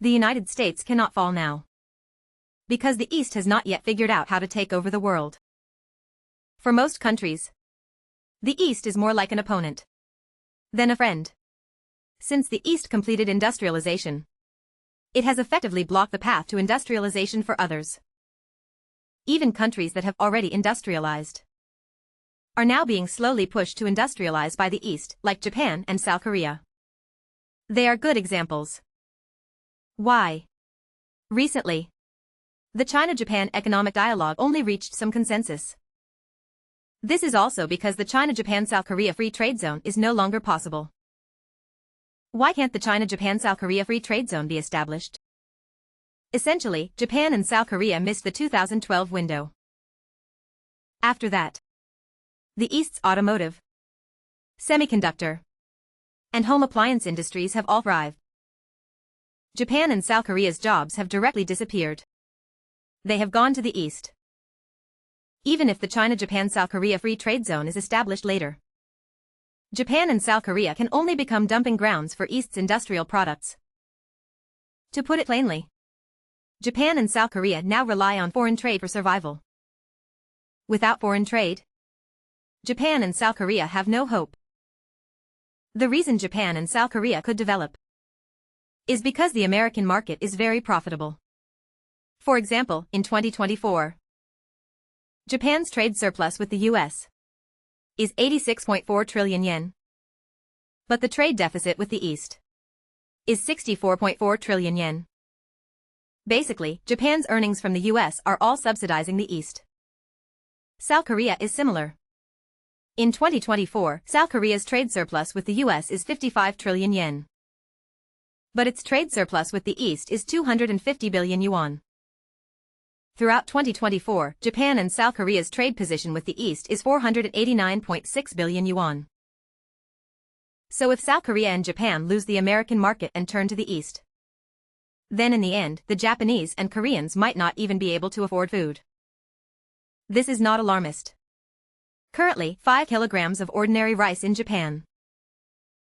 The United States cannot fall now. Because the East has not yet figured out how to take over the world. For most countries, the East is more like an opponent than a friend. Since the East completed industrialization, it has effectively blocked the path to industrialization for others. Even countries that have already industrialized are now being slowly pushed to industrialize by the East, like Japan and South Korea. They are good examples. Why? Recently, the China-Japan economic dialogue only reached some consensus. This is also because the China-Japan-South Korea free trade zone is no longer possible. Why can't the China-Japan-South Korea free trade zone be established? Essentially, Japan and South Korea missed the 2012 window. After that, the East's automotive, semiconductor, and home appliance industries have all thrived. Japan and South Korea's jobs have directly disappeared. They have gone to the East. Even if the China-Japan-South Korea free trade zone is established later, Japan and South Korea can only become dumping grounds for East's industrial products. To put it plainly, Japan and South Korea now rely on foreign trade for survival. Without foreign trade, Japan and South Korea have no hope. The reason Japan and South Korea could develop is because the American market is very profitable. For example, in 2024, Japan's trade surplus with the US is 86.4 trillion yen. But the trade deficit with the East is 64.4 trillion yen. Basically, Japan's earnings from the US are all subsidizing the East. South Korea is similar. In 2024, South Korea's trade surplus with the US is 55 trillion yen. But its trade surplus with the East is 250 billion yuan. Throughout 2024, Japan and South Korea's trade position with the East is 489.6 billion yuan. So if South Korea and Japan lose the American market and turn to the East, then in the end, the Japanese and Koreans might not even be able to afford food. This is not alarmist. Currently, 5 kilograms of ordinary rice in Japan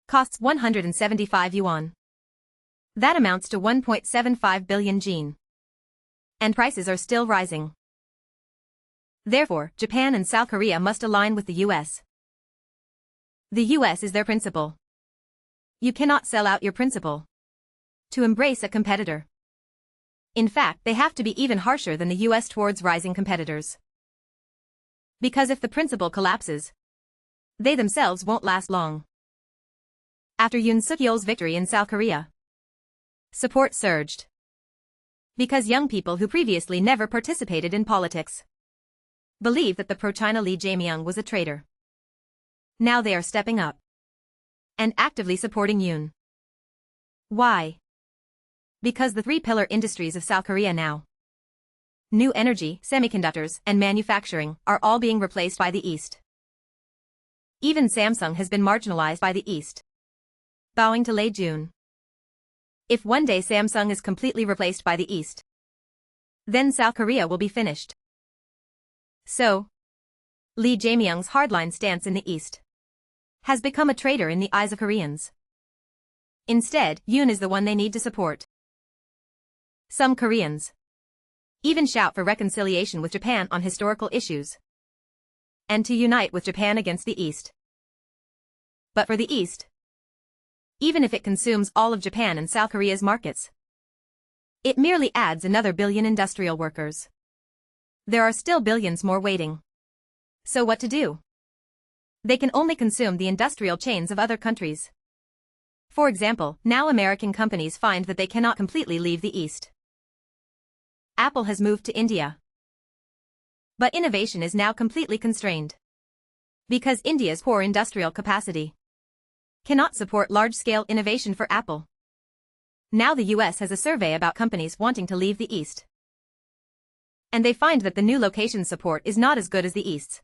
costs 175 yuan. That amounts to 1.75 billion yen. And prices are still rising. Therefore, Japan and South Korea must align with the US. The US is their principal. You cannot sell out your principal to embrace a competitor. In fact, they have to be even harsher than the US towards rising competitors. Because if the principal collapses, they themselves won't last long. After Yoon Suk-yeol's victory in South Korea, support surged. Because young people who previously never participated in politics believe that the pro-China Lee Jae-myung was a traitor. Now they are stepping up and actively supporting Yoon. Why? Because the three-pillar industries of South Korea now, new energy, semiconductors, and manufacturing, are all being replaced by the East. Even Samsung has been marginalized by the East, bowing to Lee Jun. If one day Samsung is completely replaced by the East, then South Korea will be finished. So, Lee Jae-myung's hardline stance in the East has become a traitor in the eyes of Koreans. Instead, Yoon is the one they need to support. Some Koreans even shout for reconciliation with Japan on historical issues and to unite with Japan against the East. But for the East, even if it consumes all of Japan and South Korea's markets, it merely adds another billion industrial workers. There are still billions more waiting. So what to do? They can only consume the industrial chains of other countries. For example, now American companies find that they cannot completely leave the East. Apple has moved to India. But innovation is now completely constrained. Because India's poor industrial capacity cannot support large-scale innovation for Apple. Now the US has a survey about companies wanting to leave the East. And they find that the new location support is not as good as the East's.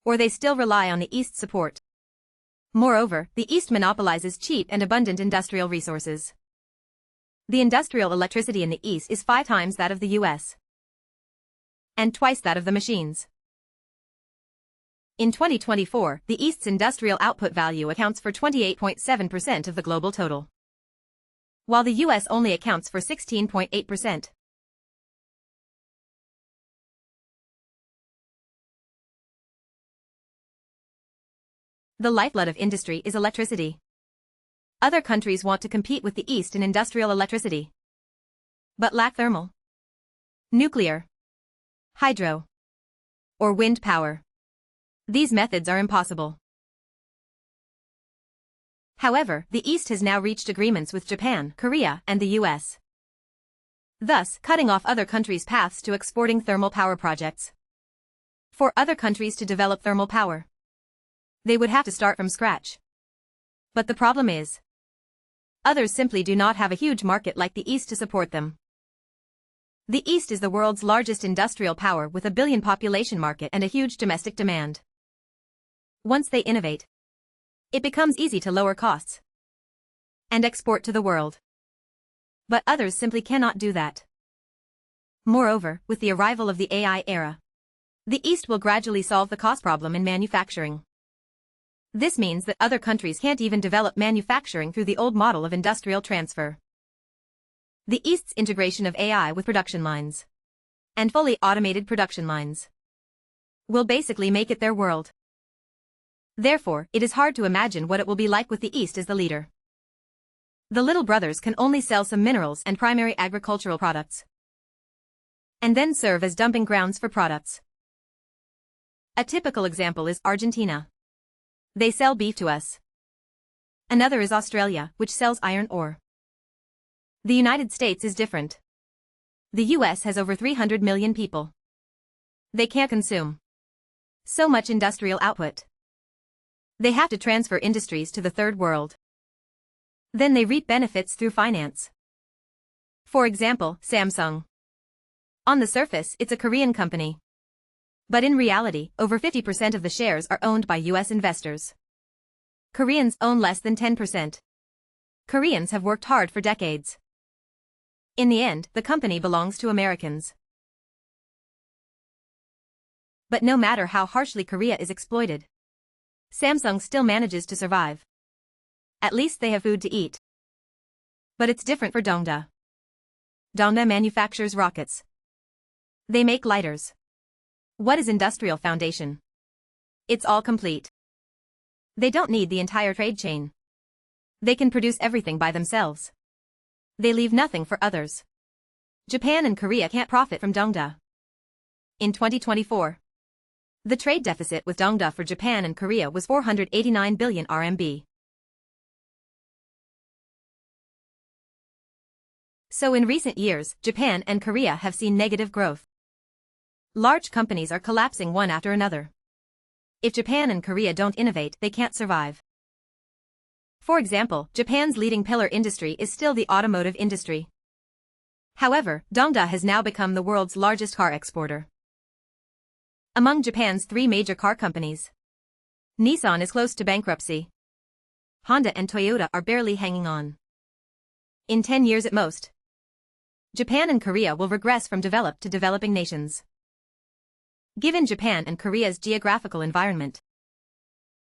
Or they still rely on the East's support. Moreover, the East monopolizes cheap and abundant industrial resources. The industrial electricity in the East is 5 times that of the US. And twice that of the machines. In 2024, the East's industrial output value accounts for 28.7% of the global total. while the US only accounts for 16.8%. The lifeblood of industry is electricity. Other countries want to compete with the East in industrial electricity, but lack thermal, nuclear, hydro, or wind power. These methods are impossible. However, the East has now reached agreements with Japan, Korea, and the US, thus cutting off other countries' paths to exporting thermal power projects. For other countries to develop thermal power, they would have to start from scratch. But the problem is, others simply do not have a huge market like the East to support them. The East is the world's largest industrial power with a billion population market and a huge domestic demand. Once they innovate, it becomes easy to lower costs and export to the world. But others simply cannot do that. Moreover, with the arrival of the AI era, the East will gradually solve the cost problem in manufacturing. This means that other countries can't even develop manufacturing through the old model of industrial transfer. The East's integration of AI with production lines and fully automated production lines will basically make it their world. Therefore, it is hard to imagine what it will be like with the East as the leader. The little brothers can only sell some minerals and primary agricultural products, and then serve as dumping grounds for products. A typical example is Argentina. They sell beef to us. Another is Australia, which sells iron ore. The United States is different. The US has over 300 million people. They can't consume so much industrial output. They have to transfer industries to the third world. Then they reap benefits through finance. For example, Samsung. On the surface, it's a Korean company. But in reality, over 50% of the shares are owned by US investors. Koreans own less than 10%. Koreans have worked hard for decades. In the end, the company belongs to Americans. But no matter how harshly Korea is exploited, Samsung still manages to survive. At least they have food to eat. But it's different for Dongda. Dongda manufactures rockets. They make lighters. What is industrial foundation? It's all complete. They don't need the entire trade chain. They can produce everything by themselves. They leave nothing for others. Japan and Korea can't profit from Dongda. In 2024, the trade deficit with Dongda for Japan and Korea was 489 billion RMB. So in recent years, Japan and Korea have seen negative growth. Large companies are collapsing one after another. If Japan and Korea don't innovate, they can't survive. For example, Japan's leading pillar industry is still the automotive industry. However, Dongda has now become the world's largest car exporter. Among Japan's three major car companies, Nissan is close to bankruptcy. Honda and Toyota are barely hanging on. In 10 years at most, Japan and Korea will regress from developed to developing nations. Given Japan and Korea's geographical environment,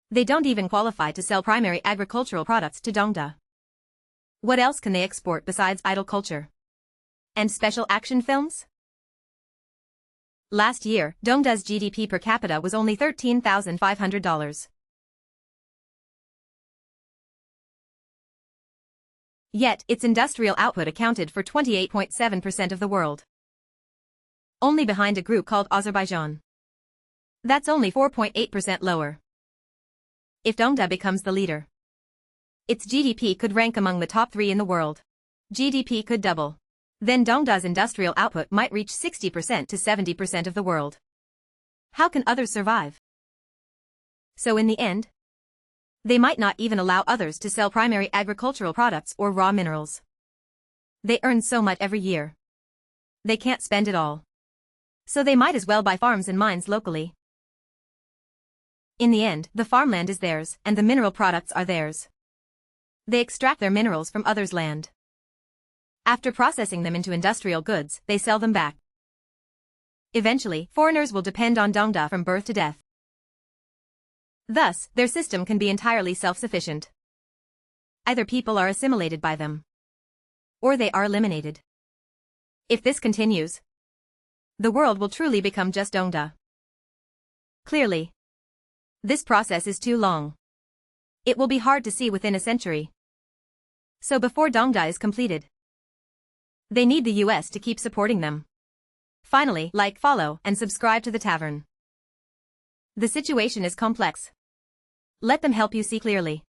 they don't even qualify to sell primary agricultural products to Dongda. What else can they export besides idol culture and special action films? Last year, Dongda's GDP per capita was only $13,500. Yet, its industrial output accounted for 28.7% of the world. Only behind a group called Azerbaijan. That's only 4.8% lower. If Dongda becomes the leader, its GDP could rank among the top 3 in the world. GDP could double. Then Dongda's industrial output might reach 60% to 70% of the world. How can others survive? So in the end, they might not even allow others to sell primary agricultural products or raw minerals. They earn so much every year. They can't spend it all. So they might as well buy farms and mines locally. In the end, the farmland is theirs, and the mineral products are theirs. They extract their minerals from others' land. After processing them into industrial goods, they sell them back. Eventually, foreigners will depend on Dongda from birth to death. Thus, their system can be entirely self-sufficient. Either people are assimilated by them, or they are eliminated. If this continues, the world will truly become just Dongda. Clearly, this process is too long. It will be hard to see within a century. So before Dongda is completed, they need the US to keep supporting them. Finally, like, follow, and subscribe to the tavern. The situation is complex. Let them help you see clearly.